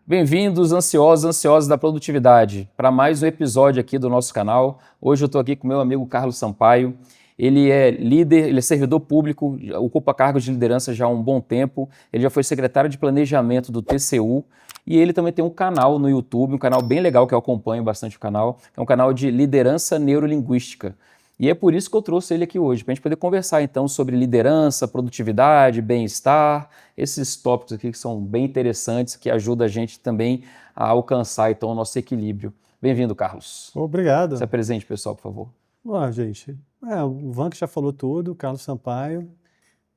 Bem-vindos, ansiosos, ansiosos da produtividade, para mais um episódio aqui do nosso canal. Hoje eu estou aqui com meu amigo Carlos Sampaio. Ele é líder, ele é servidor público, ocupa cargos de liderança já há um bom tempo. Ele já foi secretário de planejamento do TCU e ele também tem um canal no YouTube, um canal bem legal que eu acompanho bastante o canal. É um canal de liderança neurolinguística. E é por isso que eu trouxe ele aqui hoje, para a gente poder conversar então sobre liderança, produtividade, bem-estar, esses tópicos aqui que são bem interessantes, que ajudam a gente também a alcançar então o nosso equilíbrio. Bem-vindo, Carlos. Se Obrigado. apresente, pessoal, por favor. Ó, gente, o Van que já falou tudo, Carlos Sampaio.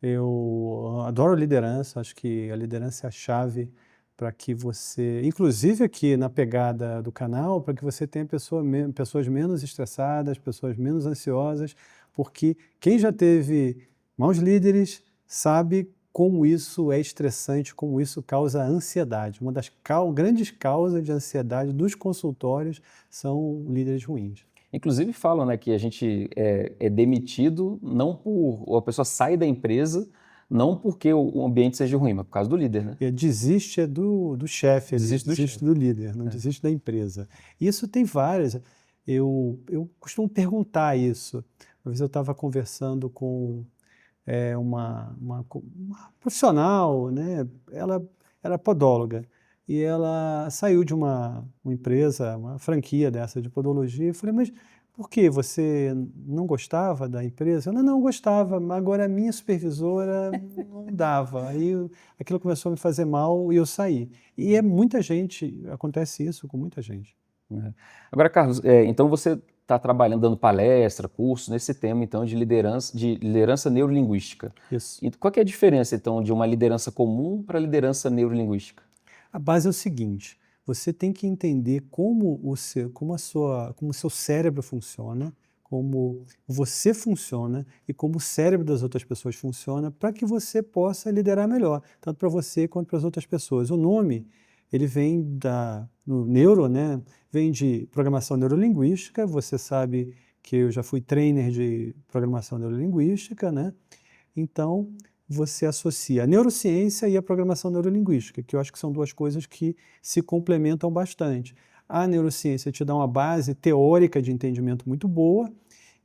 Eu adoro liderança, acho que a liderança é a chave para que você, inclusive aqui na pegada do canal, para que você tenha pessoas menos estressadas, pessoas menos ansiosas, porque quem já teve maus líderes sabe como isso é estressante, como isso causa ansiedade. Uma das grandes causas de ansiedade dos consultórios são líderes ruins. Inclusive falam, né, que a gente é demitido não ou a pessoa sai da empresa não porque o ambiente seja ruim, mas por causa do líder, né? Desiste do chefe, Desiste do líder, não desiste da empresa. Isso tem várias. Eu costumo perguntar isso. Uma vez eu estava conversando com uma profissional, né? Ela era podóloga e ela saiu de uma empresa, uma franquia dessa de podologia. Eu falei, mas por que você não gostava da empresa? Ela não gostava, mas agora a minha supervisora não dava. Aquilo começou a me fazer mal e eu saí. E é muita gente, acontece isso com muita gente. Né? Agora, Carlos, então você está trabalhando, dando palestra, curso nesse tema então de liderança neurolinguística. Isso. E qual que é a diferença então de uma liderança comum para liderança neurolinguística? A base é o seguinte: você tem que entender como o seu cérebro funciona, como você funciona e como o cérebro das outras pessoas funciona, para que você possa liderar melhor, tanto para você quanto para as outras pessoas. O nome, ele vem no neuro, né? Vem de programação neurolinguística. Você sabe que eu já fui trainer de programação neurolinguística, né? Então, você associa a neurociência e a programação neurolinguística, que eu acho que são duas coisas que se complementam bastante. A neurociência te dá uma base teórica de entendimento muito boa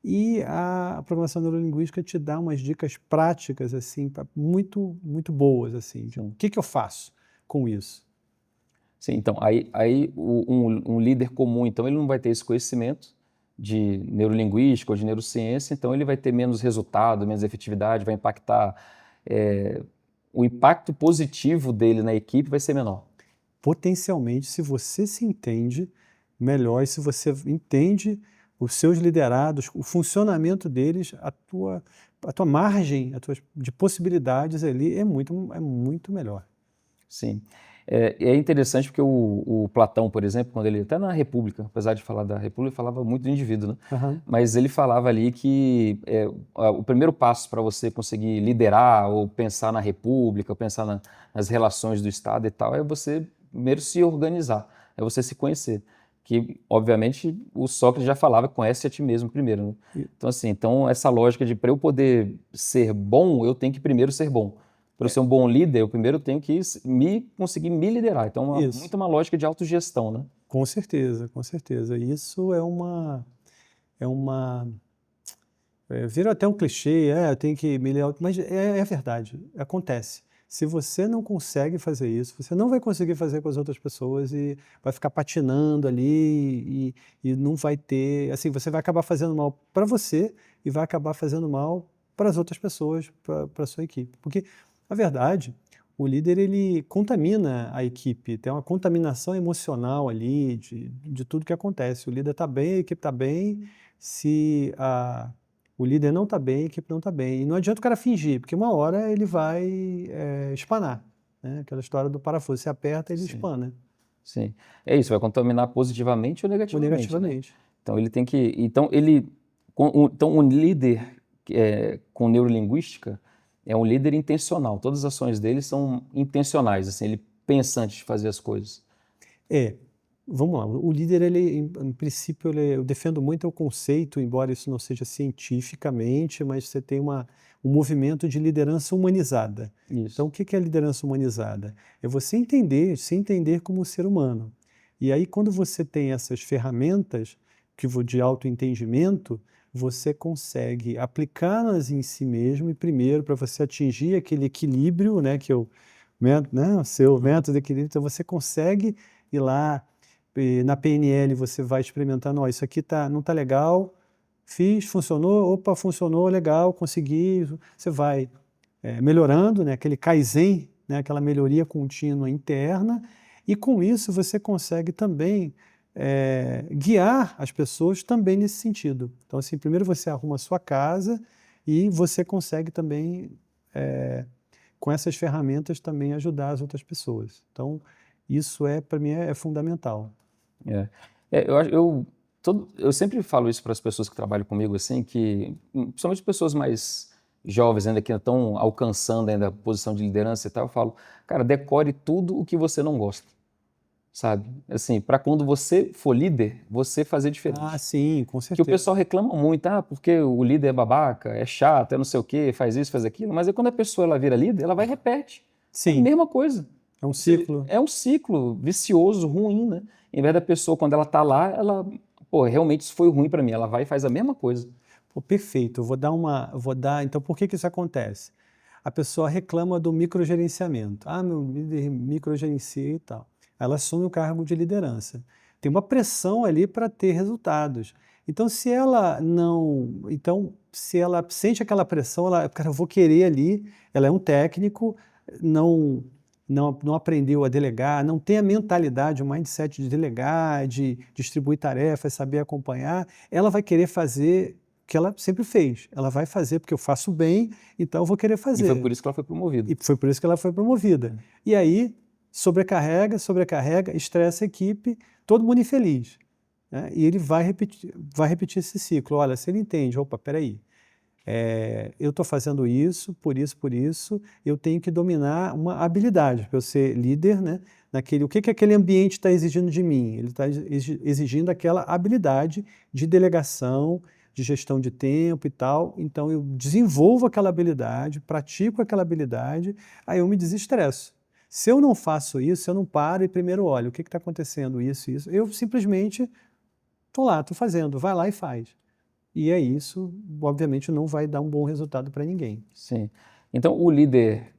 e a programação neurolinguística te dá umas dicas práticas assim, muito, muito boas assim. O que eu faço com isso? Sim, então aí um líder comum, então ele não vai ter esse conhecimento de neurolinguística ou de neurociência, então ele vai ter menos resultado, menos efetividade, vai impactar, o impacto positivo dele na equipe vai ser menor. Potencialmente, se você se entende melhor e se você entende os seus liderados, o funcionamento deles, a tua margem de possibilidades ali é muito melhor. Sim. É interessante porque o Platão, por exemplo, quando ele, até na República, apesar de falar da República, falava muito do indivíduo, né? Aham. Mas ele falava ali que o primeiro passo para você conseguir liderar ou pensar na República, ou pensar nas relações do Estado e tal, é você primeiro se organizar, é você se conhecer. Que, obviamente, o Sócrates já falava, conhece a ti mesmo primeiro, né? Então, assim, essa lógica de para eu poder ser bom, eu tenho que primeiro ser bom. Para eu ser um bom líder, eu primeiro tenho que conseguir me liderar. Então, Isso, muito uma lógica de autogestão, né? com certeza, com certeza. Isso é uma vira até um clichê, eu tenho que me ler, mas é verdade, acontece. Se você não consegue fazer isso, você não vai conseguir fazer com as outras pessoas e vai ficar patinando ali e não vai ter, assim, você vai acabar fazendo mal para você e vai acabar fazendo mal para as outras pessoas, para a sua equipe. Porque, na verdade, o líder ele contamina a equipe, tem uma contaminação emocional ali de tudo que acontece. O líder está bem, a equipe está bem, se o líder não está bem, a equipe não está bem. E não adianta o cara fingir, porque uma hora ele vai espanar. Né? Aquela história do parafuso, você aperta, ele Sim, espana. sim. É isso, vai contaminar positivamente ou Ou negativamente, né? negativamente. Então ele tem que. Então um líder com neurolinguística é um líder intencional. Todas as ações dele são intencionais, assim, ele pensa antes de fazer as coisas. É. Vamos lá, o líder, ele, em princípio, eu defendo muito o conceito, embora isso não seja cientificamente, mas você tem um movimento de liderança humanizada. Então, Isso. o que é a liderança humanizada? É você entender, se entender como ser humano. E aí, quando você tem essas ferramentas de autoentendimento, você consegue aplicá-las em si mesmo, e primeiro, para você atingir aquele equilíbrio, né, o seu método de equilíbrio, então você consegue ir lá. Na PNL você vai experimentando, ó, isso aqui não tá legal, fiz, funcionou, opa, funcionou, legal, consegui. Você vai melhorando, né, aquele Kaizen, né, aquela melhoria contínua interna, e com isso você consegue também guiar as pessoas também nesse sentido. Então, assim, primeiro você arruma a sua casa e você consegue também, com essas ferramentas, também ajudar as outras pessoas. Então, isso para mim é fundamental. É. Eu sempre falo isso para as pessoas que trabalham comigo, assim, que, principalmente pessoas mais jovens ainda, que estão alcançando ainda a posição de liderança e tal, eu falo, cara, decore tudo o que você não gosta, sabe? Assim, para quando você for líder, você fazer Ah, diferente. sim, com Que o certeza. pessoal reclama muito, porque o líder é babaca, é chato, é não sei o quê, faz isso, faz aquilo, mas aí quando a pessoa ela vira líder, ela vai e repete. É a Sim, mesma coisa. é um ciclo. É um ciclo vicioso, ruim, né? Em vez da pessoa, quando ela tá lá, ela, pô, realmente isso foi ruim para mim, ela vai e faz a mesma coisa. Pô, perfeito. Então, por que isso acontece? A pessoa reclama do microgerenciamento. Ah, meu líder microgerencia e tal. Ela assume o cargo de liderança. Tem uma pressão ali para ter resultados. Então, se ela sente aquela pressão, cara, eu vou querer ali. Ela é um técnico, não, não aprendeu a delegar, não tem a mentalidade, o mindset de delegar, de distribuir tarefas, saber acompanhar. Ela vai querer fazer que ela sempre fez. Ela vai fazer porque eu faço bem, então eu vou querer E foi fazer. por isso que ela foi promovida. E foi por isso que ela foi promovida. E aí, sobrecarrega, estressa a equipe, todo mundo infeliz, né? E ele vai repetir esse ciclo. Olha, se ele entende, opa, peraí, eu estou fazendo por isso, eu tenho que dominar uma habilidade para eu ser líder, né? O que aquele ambiente está exigindo de mim? Ele está exigindo aquela habilidade de delegação, de gestão de tempo e tal. Então, eu desenvolvo aquela habilidade, pratico aquela habilidade, aí eu me desestresso. Se eu não faço isso, se eu não paro e primeiro olho, o que está acontecendo, isso, eu simplesmente estou lá, estou fazendo, vai lá e faz. E é isso, obviamente não vai dar um bom resultado para ninguém. Sim. Então, o líder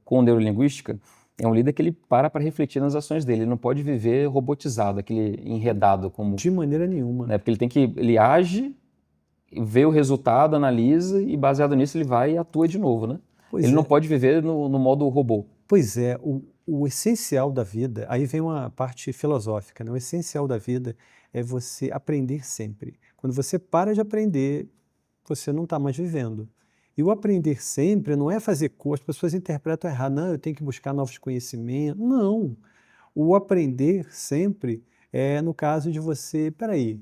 com neurolinguística é um líder que ele para refletir nas ações dele. Ele não pode viver robotizado, aquele enredado, como, De maneira nenhuma. né? Porque ele age, vê o resultado, analisa e baseado nisso ele vai e atua de novo, né? Pois Ele não é, pode viver no modo robô. pois é, o essencial da vida, aí vem uma parte filosófica, né? O essencial da vida é você aprender sempre. Quando você para de aprender, você não está mais vivendo. E o aprender sempre não é fazer curso, as pessoas interpretam errado, não, eu tenho que buscar novos conhecimentos. Não. O aprender sempre é no caso de você, peraí,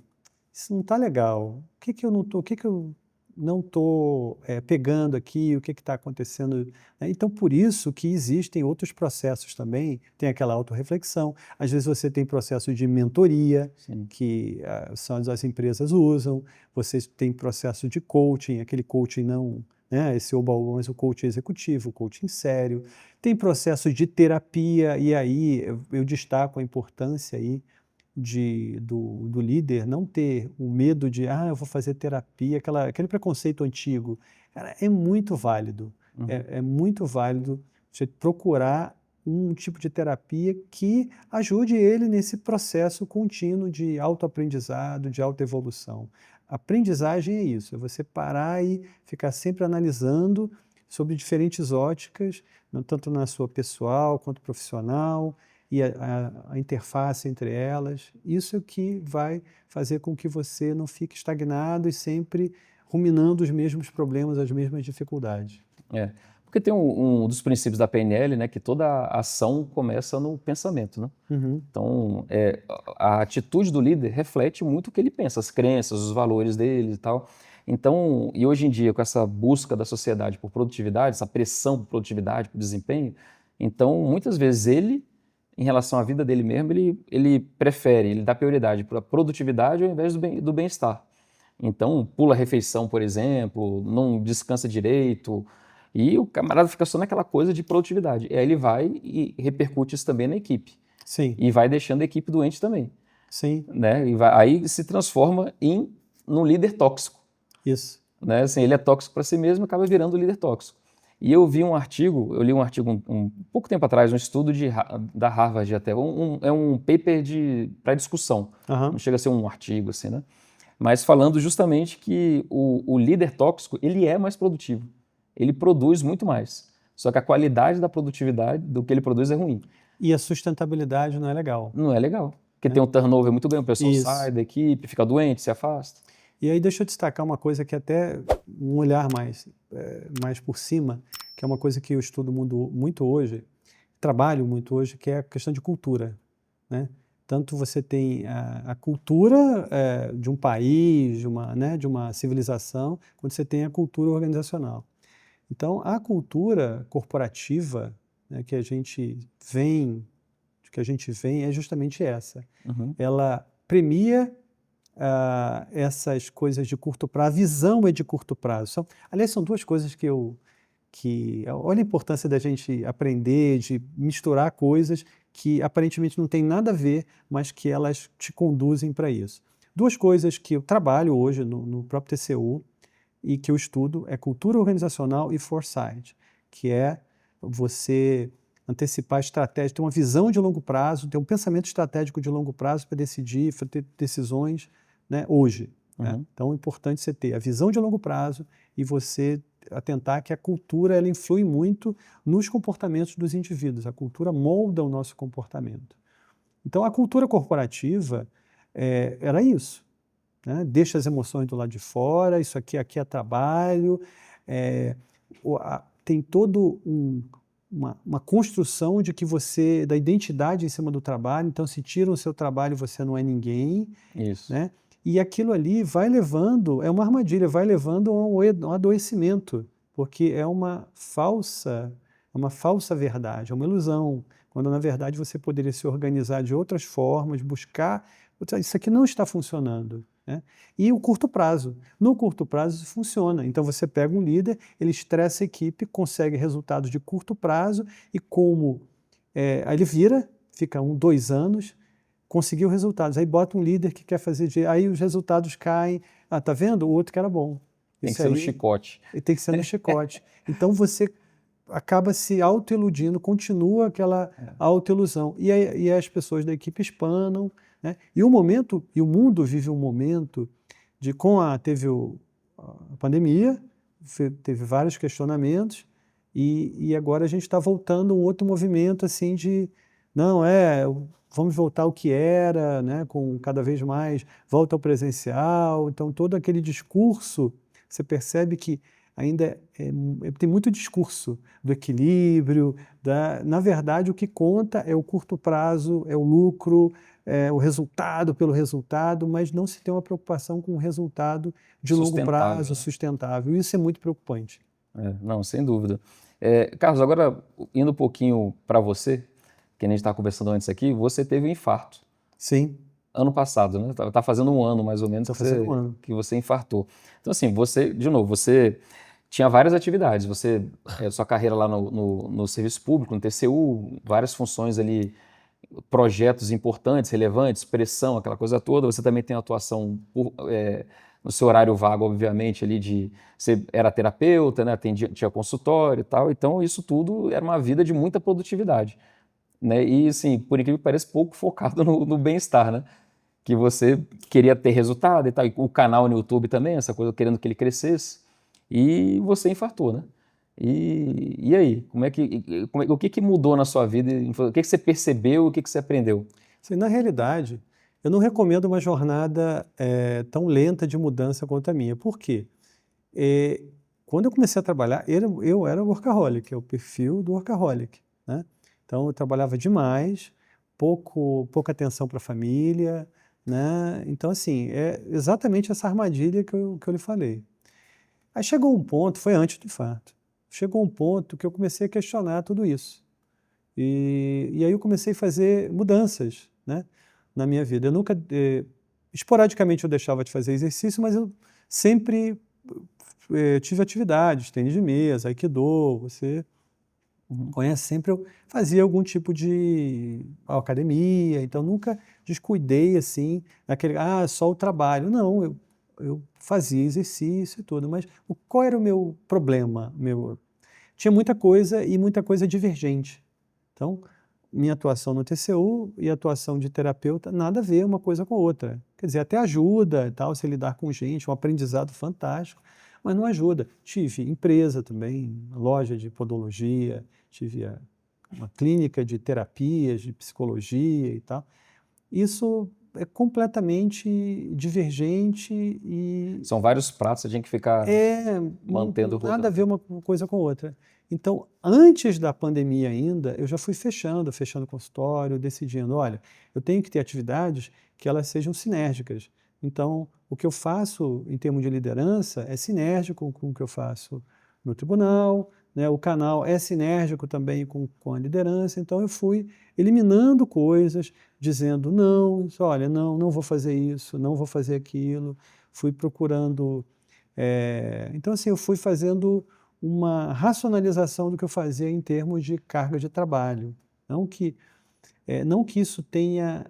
isso não está legal. O que que eu não estou pegando aqui? O que está acontecendo? Né? Então, por isso que existem outros processos também. Tem aquela autorreflexão. Às vezes você tem processo de mentoria, Sim. que são as empresas usam. Você tem processo de coaching, aquele coaching não, né, esse oba-oba, mas o coaching executivo, o coaching sério. Tem processo de terapia, e aí eu destaco a importância aí do líder não ter o medo de, eu vou fazer terapia, aquele preconceito antigo. Cara, é muito válido. Uhum. É muito válido você procurar um tipo de terapia que ajude ele nesse processo contínuo de autoaprendizado, de autoevolução. Aprendizagem é isso, é você parar e ficar sempre analisando sobre diferentes óticas, tanto na sua pessoal quanto profissional, e a interface entre elas. Isso é que vai fazer com que você não fique estagnado e sempre ruminando os mesmos problemas, as mesmas dificuldades. É. Porque tem um dos princípios da PNL, né, que toda ação começa no pensamento, né? Uhum. Então, a atitude do líder reflete muito o que ele pensa, as crenças, os valores dele e tal. Então, e hoje em dia, com essa busca da sociedade por produtividade, essa pressão por produtividade, por desempenho, então, muitas vezes ele em relação à vida dele mesmo, ele prefere, ele dá prioridade para a produtividade ao invés do bem-estar. Então, pula a refeição, por exemplo, não descansa direito, e o camarada fica só naquela coisa de produtividade. E aí ele vai e repercute isso também na equipe. Sim, E vai deixando a equipe doente também, sim, né? Aí se transforma num líder tóxico, isso. né? Assim, ele é tóxico para si mesmo e acaba virando líder tóxico. E eu li um artigo um pouco tempo atrás, um estudo da Harvard até, é um paper para discussão, Aham. não chega a ser um artigo assim, né? Mas falando justamente que o líder tóxico, ele é mais produtivo, ele produz muito mais, só que a qualidade da produtividade do que ele produz é ruim. E a sustentabilidade não é legal, Não é legal, porque né? tem um turnover muito grande, o pessoal sai Isso. da equipe, fica doente, se afasta. E aí deixa eu destacar uma coisa que até um olhar mais por cima, que é uma coisa que eu estudo muito hoje, trabalho muito hoje, que é a questão de cultura, né? Tanto você tem a cultura de um país, de uma civilização, quanto você tem a cultura organizacional. Então, a cultura corporativa, né, que a gente vem é justamente essa. Uhum. Ela premia essas coisas de curto prazo, a visão é de curto prazo. Aliás, são duas coisas olha a importância da gente aprender, de misturar coisas que aparentemente não tem nada a ver, mas que elas te conduzem para isso. Duas coisas que eu trabalho hoje no próprio TCU e que eu estudo é cultura organizacional e foresight, que é você antecipar a estratégia, ter uma visão de longo prazo, ter um pensamento estratégico de longo prazo para decidir, para ter decisões, né, hoje. Né? Uhum. Então é importante você ter a visão de longo prazo e você atentar que a cultura ela influi muito nos comportamentos dos indivíduos. A cultura molda o nosso comportamento. Então a cultura corporativa era isso. Né? Deixa as emoções do lado de fora, isso aqui é trabalho, tem todo uma construção de que da identidade em cima do trabalho, então se tira o seu trabalho você não é ninguém, Isso. né? E aquilo ali vai levando, é uma armadilha, vai levando a um adoecimento, porque é uma falsa verdade, é uma ilusão, quando na verdade você poderia se organizar de outras formas, buscar, isso aqui não está funcionando. Né? E o curto prazo. No curto prazo isso funciona. Então você pega um líder, ele estressa a equipe, consegue resultados de curto prazo e aí ele fica 2 anos, conseguiu resultados. Aí bota um líder que quer fazer, aí os resultados caem. Ah, tá vendo? O outro que era bom. Tem que Isso ser no aí chicote. tem que ser no chicote. Então você acaba se autoiludindo, continua aquela autoilusão. E as pessoas da equipe espanam. Né? E o mundo vive um momento de, teve a pandemia, teve vários questionamentos, e agora a gente está voltando a um outro movimento assim de, não, vamos voltar ao que era, né, com cada vez mais volta ao presencial. Então todo aquele discurso, você percebe que ainda tem muito discurso do equilíbrio, na verdade o que conta é o curto prazo, é o lucro, o resultado pelo resultado, mas não se tem uma preocupação com o resultado de longo prazo, Sustentável. sustentável. Isso é muito preocupante. Não, sem dúvida. Carlos, agora indo um pouquinho para você, que a gente estava conversando antes aqui, você teve um infarto Sim, ano passado, né? Tá fazendo um ano mais ou menos estou fazendo um ano. que você infartou. Então assim, de novo, você tinha várias atividades, sua carreira lá no serviço público, no TCU, várias funções ali, projetos importantes, relevantes, pressão, aquela coisa toda. Você também tem atuação no seu horário vago, obviamente, ali você era terapeuta, né? Tinha consultório e tal. Então isso tudo era uma vida de muita produtividade, né? E assim, por incrível que pareça, pouco focado no bem-estar, né? Que você queria ter resultado e tal. E o canal no YouTube também, essa coisa, querendo que ele crescesse. E você infartou, né? E aí, o que mudou na sua vida? O que você percebeu? O que você aprendeu? Sim, na realidade, eu não recomendo uma jornada tão lenta de mudança quanto a minha. Por quê? Quando eu comecei a trabalhar, eu era workaholic, é o perfil do workaholic. Né? Então, eu trabalhava demais, pouca atenção para a família. Né? Então, assim, é exatamente essa armadilha que eu lhe falei. Aí chegou um ponto, foi antes do infarto, chegou um ponto que eu comecei a questionar tudo isso. E aí eu comecei a fazer mudanças, né, na minha vida. Eu nunca, esporadicamente eu deixava de fazer exercício, mas eu sempre tive atividades, tênis de mesa, aikido, você Uhum. conhece, sempre eu fazia algum tipo de academia, então nunca descuidei assim, naquele, só o trabalho. Não, eu fazia exercício e tudo, mas qual era o meu problema? Tinha muita coisa e muita coisa divergente. Então, minha atuação no TCU e a atuação de terapeuta, nada a ver uma coisa com a outra. Quer dizer, até ajuda e tal, se lidar com gente, um aprendizado fantástico, mas não ajuda. Tive empresa também, loja de podologia, tive uma clínica de terapias, de psicologia e tal. Isso é completamente divergente e São vários pratos, você tinha que ficar mantendo nada a rodando. ver uma coisa com a outra. Então, antes da pandemia ainda, eu já fui fechando consultório, decidindo, olha, eu tenho que ter atividades que elas sejam sinérgicas. Então, o que eu faço em termos de liderança é sinérgico com o que eu faço no tribunal, né? O canal é sinérgico também com a liderança. Então, eu fui eliminando coisas, dizendo não, olha, não vou fazer isso, não vou fazer aquilo. Fui procurando então, assim, eu fui fazendo uma racionalização do que eu fazia em termos de carga de trabalho. Não que, não que isso tenha,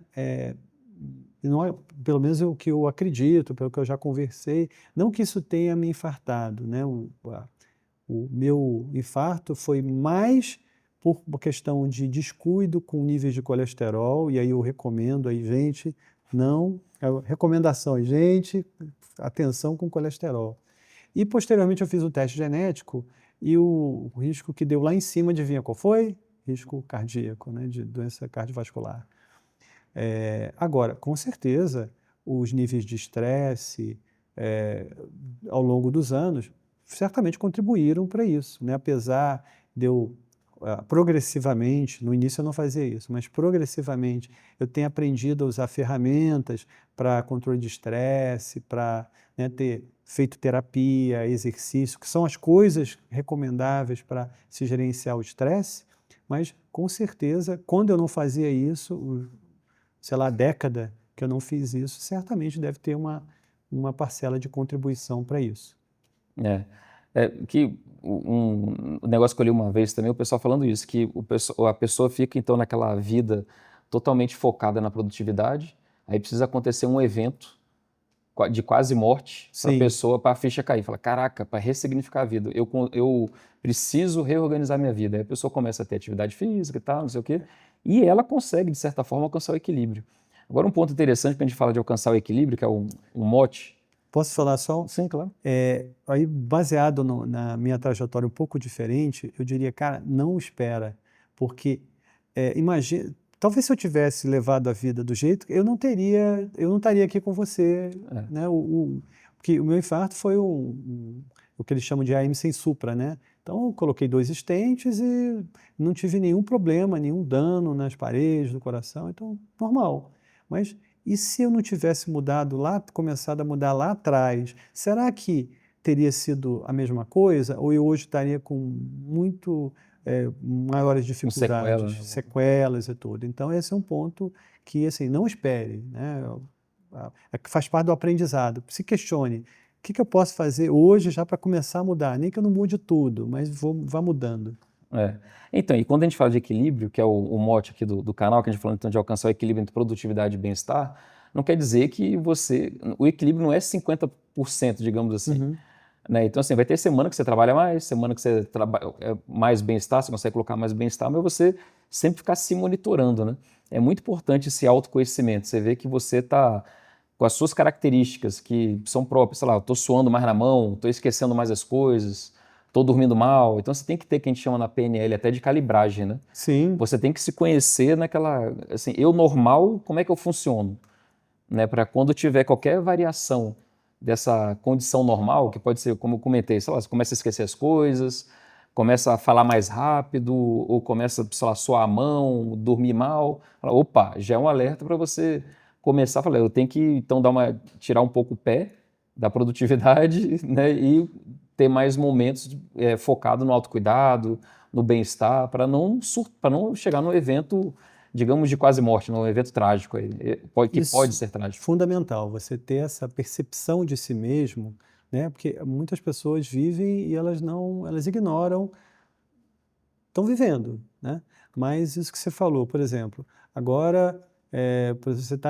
não é, pelo menos é o que eu acredito, pelo que eu já conversei, não que isso tenha me infartado, né? O meu infarto foi mais por uma questão de descuido com níveis de colesterol, e aí eu recomendo aí, gente, não, recomendação, gente, atenção com colesterol. E posteriormente eu fiz o teste genético e o risco que deu lá em cima, adivinha qual foi? Risco cardíaco, né, de doença cardiovascular. Agora, com certeza, os níveis de estresse ao longo dos anos certamente contribuíram para isso, né? Apesar de eu progressivamente, no início eu não fazia isso, mas progressivamente eu tenho aprendido a usar ferramentas para controle de estresse, para, né, ter feito terapia, exercício, que são as coisas recomendáveis para se gerenciar o estresse, mas com certeza, quando eu não fazia isso, sei lá, década que eu não fiz isso, certamente deve ter uma parcela de contribuição para isso. É. Que um negócio que eu li uma vez também, o pessoal falando isso, que a pessoa fica então naquela vida totalmente focada na produtividade, aí precisa acontecer um evento de quase morte para a Sim, pessoa, para a ficha cair. Fala, caraca, para ressignificar a vida, eu preciso reorganizar minha vida. Aí a pessoa começa a ter atividade física e tal, não sei o quê, e ela consegue, de certa forma, alcançar o equilíbrio. Agora, um ponto interessante quando a gente fala de alcançar o equilíbrio, que é um mote. posso falar só? Sim, claro. Aí, baseado na minha trajetória um pouco diferente, eu diria, cara, não espera, porque imagina, talvez se eu tivesse levado a vida do jeito, eu não estaria aqui com você, É. né? Porque o meu infarto foi o que eles chamam de AM sem supra, né? Então, eu coloquei 2 stents e não tive nenhum problema, nenhum dano nas paredes do coração, então, normal. Mas e se eu não tivesse mudado lá, começado a mudar lá atrás, será que teria sido a mesma coisa? Ou eu hoje estaria com muito maiores Um sequela, dificuldades, né? sequelas e tudo? Então, esse é um ponto que, assim, não espere, né? Faz parte do aprendizado. Se questione, o que eu posso fazer hoje já para começar a mudar? Nem que eu não mude tudo, mas vá mudando. É. Então, e quando a gente fala de equilíbrio, que é o mote aqui do canal, que a gente falando então de alcançar o equilíbrio entre produtividade e bem-estar, não quer dizer que o equilíbrio não é 50%, digamos assim. Uhum. Né? Então, assim, vai ter semana que você trabalha mais, semana que você trabalha mais bem-estar, você consegue colocar mais bem-estar, mas você sempre ficar se monitorando, né? É muito importante esse autoconhecimento. Você vê que você está com as suas características que são próprias, sei lá, eu estou suando mais na mão, estou esquecendo mais as coisas, estou dormindo mal. Então, você tem que ter o que a gente chama na PNL até de calibragem, né? Sim, Você tem que se conhecer naquela, assim, eu normal, como é que eu funciono? Né, para quando tiver qualquer variação dessa condição normal, que pode ser, como eu comentei, sei lá, você começa a esquecer as coisas, começa a falar mais rápido, ou começa, sei lá, suar a mão, dormir mal, fala, opa, já é um alerta para você começar a falar, eu tenho que então tirar um pouco o pé da produtividade, né, e ter mais momentos focado no autocuidado, no bem-estar, para não chegar num evento, digamos, de quase morte, num evento trágico, aí, que pode Isso ser é trágico. fundamental, você ter essa percepção de si mesmo, né? Porque muitas pessoas vivem e elas ignoram, estão vivendo, né? Mas isso que você falou, por exemplo, agora por exemplo,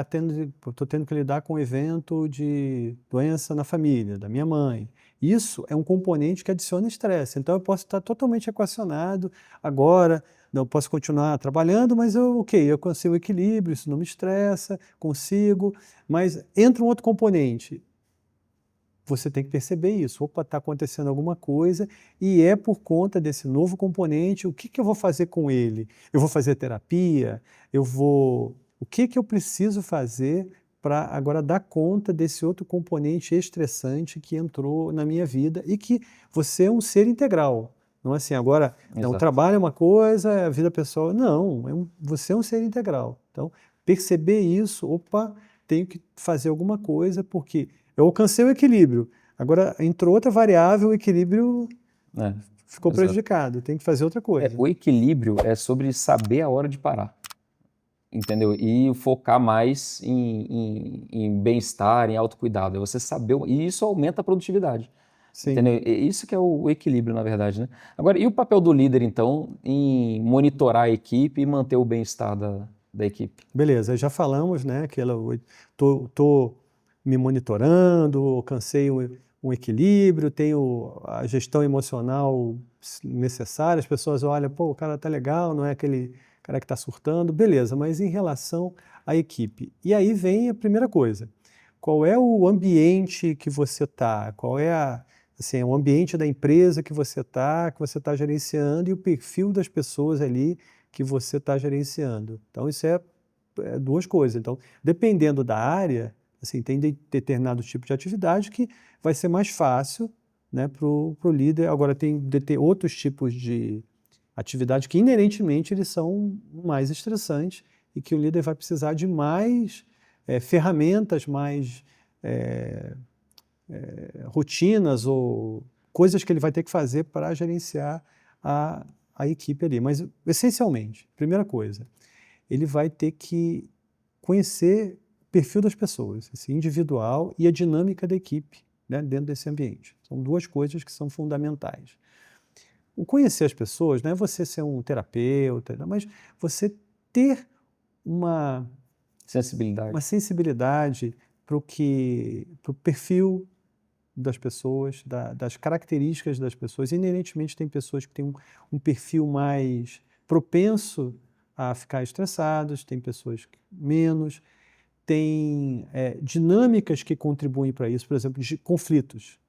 eu estou tendo que lidar com um evento de doença na família, da minha mãe. Isso é um componente que adiciona estresse. Então eu posso estar totalmente equacionado agora, não posso continuar trabalhando, mas eu consigo equilíbrio, isso não me estressa, consigo. Mas entra um outro componente. Você tem que perceber isso. Opa, está acontecendo alguma coisa e é por conta desse novo componente. O que que eu vou fazer com ele? Eu vou fazer terapia? O que que eu preciso fazer para agora dar conta desse outro componente estressante que entrou na minha vida e que você é um ser integral. Não é assim, agora, não, o Exato. trabalho é uma coisa, a vida pessoal. Não, você é um ser integral. Então, perceber isso, opa, tenho que fazer alguma coisa, porque eu alcancei o equilíbrio. Agora entrou outra variável, o equilíbrio É, ficou exato. prejudicado. Tem que fazer outra coisa. O equilíbrio é sobre saber a hora de parar, entendeu? E focar mais em bem-estar, em autocuidado. É você saber, e isso aumenta a produtividade, Sim. entendeu? E isso que é o equilíbrio, na verdade, né? Agora, e o papel do líder, então, em monitorar a equipe e manter o bem-estar da equipe? Beleza, já falamos, né, que tô me monitorando, alcancei um equilíbrio, tenho a gestão emocional necessária, as pessoas olham, pô, o cara tá legal, não é aquele cara que está surtando, beleza, mas em relação à equipe. E aí vem a primeira coisa, qual é o ambiente que você tá? Qual é assim, o ambiente da empresa que você tá gerenciando e o perfil das pessoas ali que você está gerenciando. Então, isso é duas coisas. Então, dependendo da área, assim, tem determinado tipo de atividade que vai ser mais fácil, né, para o líder. Agora, tem outros tipos de atividade que, inerentemente, eles são mais estressantes e que o líder vai precisar de mais ferramentas, mais eh, rotinas ou coisas que ele vai ter que fazer para gerenciar a equipe ali. Mas, essencialmente, primeira coisa, ele vai ter que conhecer o perfil das pessoas, esse individual e a dinâmica da equipe, né, dentro desse ambiente. São duas coisas que são fundamentais. O conhecer as pessoas não é você ser um terapeuta, não, mas você ter uma, uma Sensibilidade. sensibilidade para o perfil das pessoas, das características das pessoas. Inerentemente, tem pessoas que têm um perfil mais propenso a ficar estressados, tem pessoas que menos, tem dinâmicas que contribuem para isso, por exemplo, de conflitos.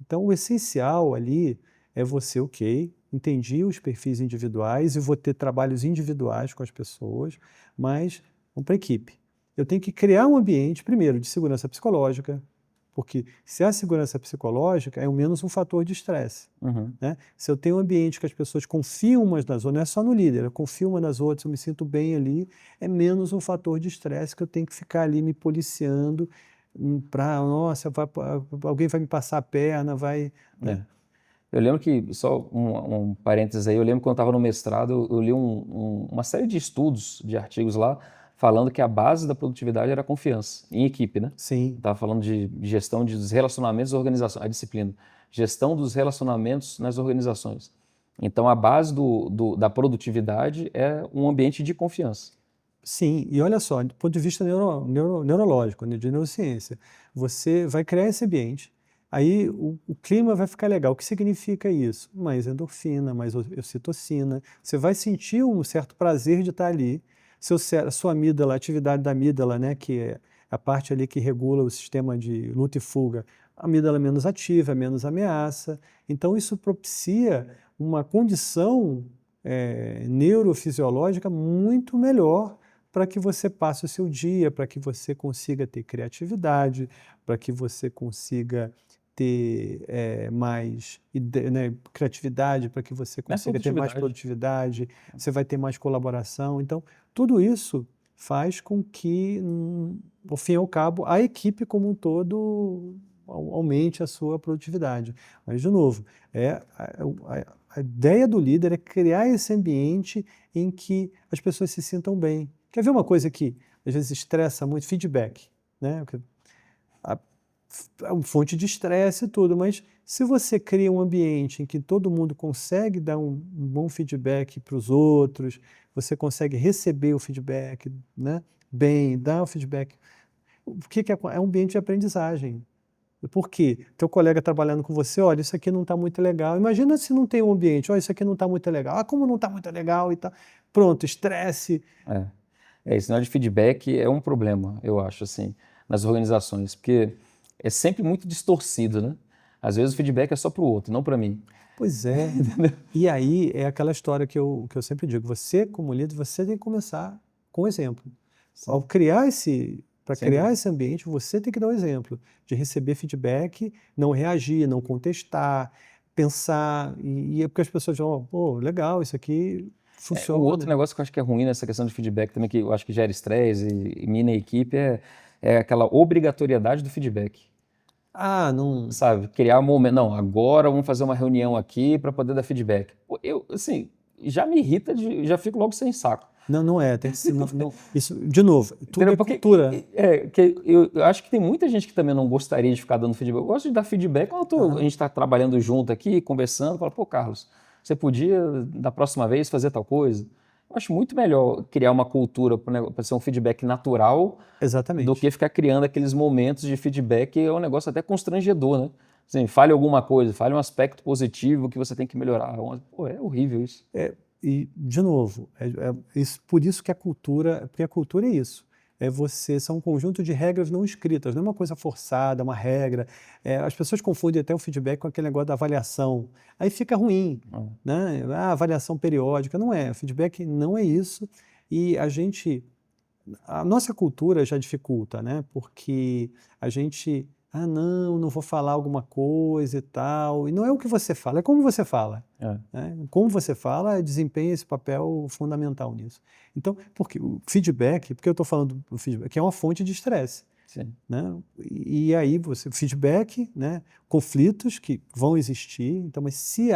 Então, o essencial ali é você, ok, entendi os perfis individuais e vou ter trabalhos individuais com as pessoas, mas vamos para a equipe. Eu tenho que criar um ambiente, primeiro, de segurança psicológica, porque se há segurança psicológica, é ao menos um fator de estresse. Uhum. Né? Se eu tenho um ambiente que as pessoas confiam umas nas outras, não é só no líder, eu confio umas nas outras, eu me sinto bem ali, é menos um fator de estresse que eu tenho que ficar ali me policiando para, nossa, alguém vai me passar a perna, vai. Né? É. Eu lembro que, só um parênteses aí, eu lembro quando eu estava no mestrado, eu li uma série de estudos, de artigos lá, falando que a base da produtividade era a confiança em equipe, né? Sim, Estava falando de gestão dos relacionamentos e organização, a disciplina. Gestão dos relacionamentos nas organizações. Então, a base da produtividade é um ambiente de confiança. sim, e olha só, do ponto de vista neurológico, né, de neurociência, você vai criar esse ambiente, aí o clima vai ficar legal. O que significa isso? Mais endorfina, mais ocitocina, você vai sentir um certo prazer de estar ali, a sua amígdala, a atividade da amígdala, né, que é a parte ali que regula o sistema de luta e fuga, a amígdala é menos ativa, é menos ameaça, então isso propicia uma condição neurofisiológica muito melhor para que você passe o seu dia, para que você consiga ter criatividade, para que você consiga ter mais né, criatividade, para que você É consiga ter mais produtividade. produtividade, você vai ter mais colaboração. Então, tudo isso faz com que, ao fim e ao cabo, a equipe como um todo aumente a sua produtividade. Mas, de novo, a ideia do líder é criar esse ambiente em que as pessoas se sintam bem. Quer ver uma coisa que às vezes estressa muito? Feedback, né? É uma fonte de estresse e tudo, mas se você cria um ambiente em que todo mundo consegue dar um bom feedback para os outros, você consegue receber o feedback, né, bem, dar o feedback, o que é um ambiente de aprendizagem. Por quê? Teu colega trabalhando com você, olha, isso aqui não está muito legal. Imagina se não tem um ambiente, olha, isso aqui não está muito legal. Ah, como não está muito legal e tal. Pronto, estresse. Esse sinal de feedback é um problema, eu acho, assim, nas organizações, porque é sempre muito distorcido, né? Às vezes o feedback é só para o outro, não para mim. Pois é. E aí é aquela história que eu sempre digo, você como líder, você tem que começar com o exemplo. Ao criar para Sem criar dúvida. esse ambiente, você tem que dar o exemplo de receber feedback, não reagir, não contestar, pensar, e é porque as pessoas vão, pô, legal, isso aqui O outro funciona. negócio que eu acho que é ruim nessa questão de feedback também, que eu acho que gera estresse e mina a equipe, é aquela obrigatoriedade do feedback. Ah, não. Sabe? Criar um momento. Não, agora vamos fazer uma reunião aqui para poder dar feedback. Pô, eu, assim, já me irrita, já fico logo sem saco. Não, não é, tem que ser, não, não. Isso, de novo, tudo Entendeu? é Porque cultura. que eu acho que tem muita gente que também não gostaria de ficar dando feedback. Eu gosto de dar feedback quando a Aham. gente está trabalhando junto aqui, conversando, fala, pô, Carlos, você podia, da próxima vez, fazer tal coisa? Eu acho muito melhor criar uma cultura para ser um feedback natural do Exatamente. que ficar criando aqueles momentos de feedback, que é um negócio até constrangedor, né? Assim, fale alguma coisa, fale um aspecto positivo que você tem que melhorar. Pô, é horrível isso. E, de novo, por isso que a cultura, porque a cultura é isso. São um conjunto de regras não escritas, não é uma coisa forçada, uma regra. As pessoas confundem até o feedback com aquele negócio da avaliação. Aí fica ruim, né? Ah, avaliação periódica. Não é. O feedback não é isso. E a nossa cultura já dificulta, né? Porque a gente, não, não vou falar alguma coisa e tal. E não é o que você fala, é como você fala. É, Né? Como você fala desempenha esse papel fundamental nisso. Então, porque o feedback, porque eu estou falando do feedback, é uma fonte de estresse. sim. Né? E aí feedback, né? Conflitos que vão existir. Então, mas se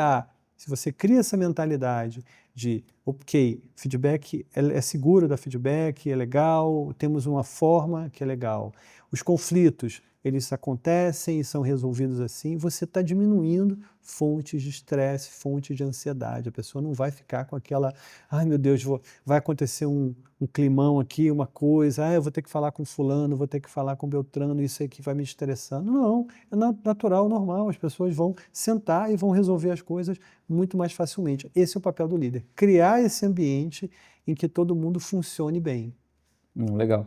você cria essa mentalidade de, ok, feedback é seguro dar feedback, é legal, temos uma forma que é legal. Os conflitos, eles acontecem e são resolvidos assim, você está diminuindo fontes de estresse, fontes de ansiedade. A pessoa não vai ficar com aquela, ai meu Deus, vai acontecer um climão aqui, uma coisa, eu vou ter que falar com fulano, vou ter que falar com Beltrano, isso aqui vai me estressando. Não, é natural, normal, as pessoas vão sentar e vão resolver as coisas muito mais facilmente. Esse é o papel do líder, criar esse ambiente em que todo mundo funcione bem. Legal.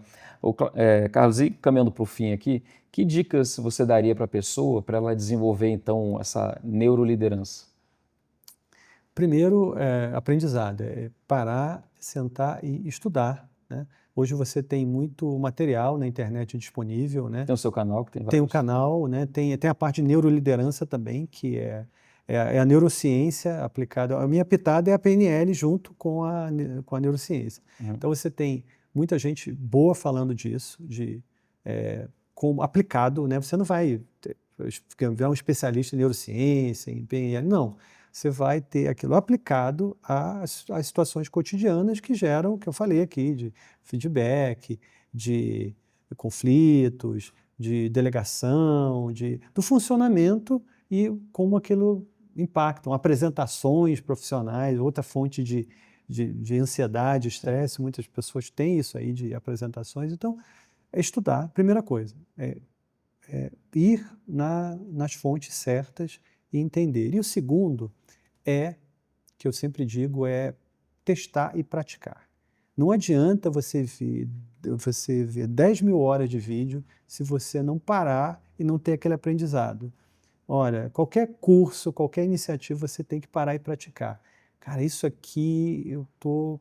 Carlos, e caminhando para o fim aqui, que dicas você daria para a pessoa para ela desenvolver, então, essa neuroliderança? Primeiro, aprendizado, é parar, sentar e estudar, né? Hoje você tem muito material na internet disponível, né? Tem o seu canal, que tem Tem o vários. canal, né? Tem a parte de neuroliderança também, que é a neurociência aplicada. A minha pitada é a PNL junto com a neurociência. Uhum. Então você tem muita gente boa falando disso, como aplicado, né? Você não vai virar um especialista em neurociência, em PNL, não. Você vai ter aquilo aplicado às situações cotidianas que geram o que eu falei aqui, de feedback, de conflitos, de delegação, do funcionamento e como aquilo impacta. Apresentações profissionais, outra fonte de ansiedade, estresse, muitas pessoas têm isso aí de apresentações. Então, é estudar, primeira coisa, ir nas fontes certas e entender. E o segundo que eu sempre digo, é testar e praticar. Não adianta você ver 10 mil horas de vídeo se você não parar e não ter aquele aprendizado. Olha, qualquer curso, qualquer iniciativa, você tem que parar e praticar. Cara, isso aqui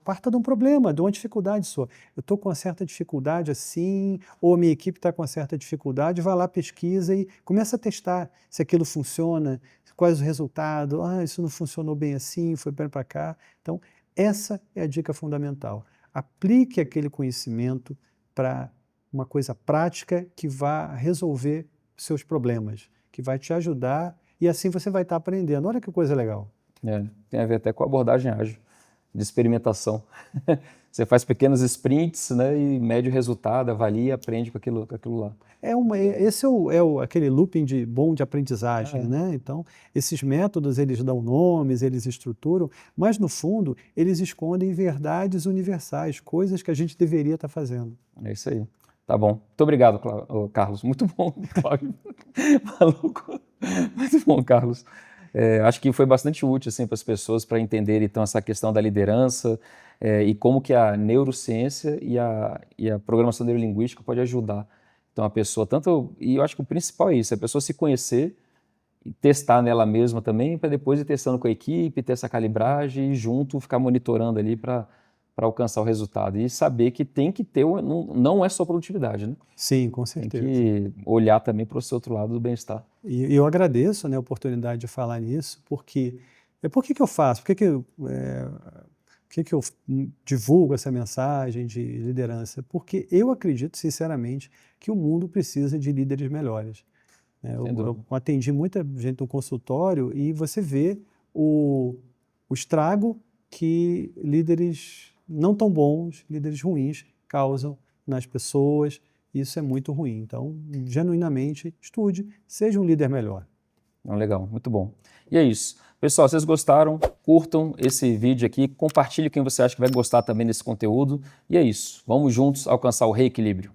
parta de um problema, de uma dificuldade sua. Eu estou com uma certa dificuldade assim, ou a minha equipe está com uma certa dificuldade, vai lá, pesquisa e começa a testar se aquilo funciona, quais os resultados, isso não funcionou bem assim, foi bem para cá. Então, essa é a dica fundamental. Aplique aquele conhecimento para uma coisa prática que vá resolver seus problemas, que vai te ajudar e assim você vai estar aprendendo. Olha que coisa legal. Tem a ver até com a abordagem ágil, de experimentação. Você faz pequenos sprints, né, e mede o resultado, avalia e aprende com aquilo lá. Esse aquele looping bom de aprendizagem, né? Então, esses métodos, eles dão nomes, eles estruturam, mas no fundo, eles escondem verdades universais, coisas que a gente deveria estar fazendo. É isso aí. Tá bom. Muito obrigado, Carlos. Muito bom, Cláudio. Maluco. Muito bom, Carlos. Acho que foi bastante útil assim, para as pessoas para entenderem então, essa questão da liderança e como que a neurociência e a programação neurolinguística pode ajudar. Então a pessoa, e eu acho que o principal é isso, a pessoa se conhecer e testar nela mesma também, para depois ir testando com a equipe, ter essa calibragem e junto ficar monitorando ali para alcançar o resultado. E saber que tem que ter, não é só produtividade, né? Sim, com Tem certeza. que olhar também para o seu outro lado do bem-estar. E eu agradeço, né, a oportunidade de falar nisso, porque por que eu faço? Por que eu divulgo essa mensagem de liderança? Porque eu acredito, sinceramente, que o mundo precisa de líderes melhores. Eu atendi muita gente no consultório e você vê o estrago que líderes não tão bons, líderes ruins, causam nas pessoas. Isso é muito ruim. Então, genuinamente, estude, seja um líder melhor. Legal, muito bom. E é isso. Pessoal, vocês gostaram? Curtam esse vídeo aqui, compartilhe quem você acha que vai gostar também desse conteúdo. E é isso. Vamos juntos alcançar o reequilíbrio.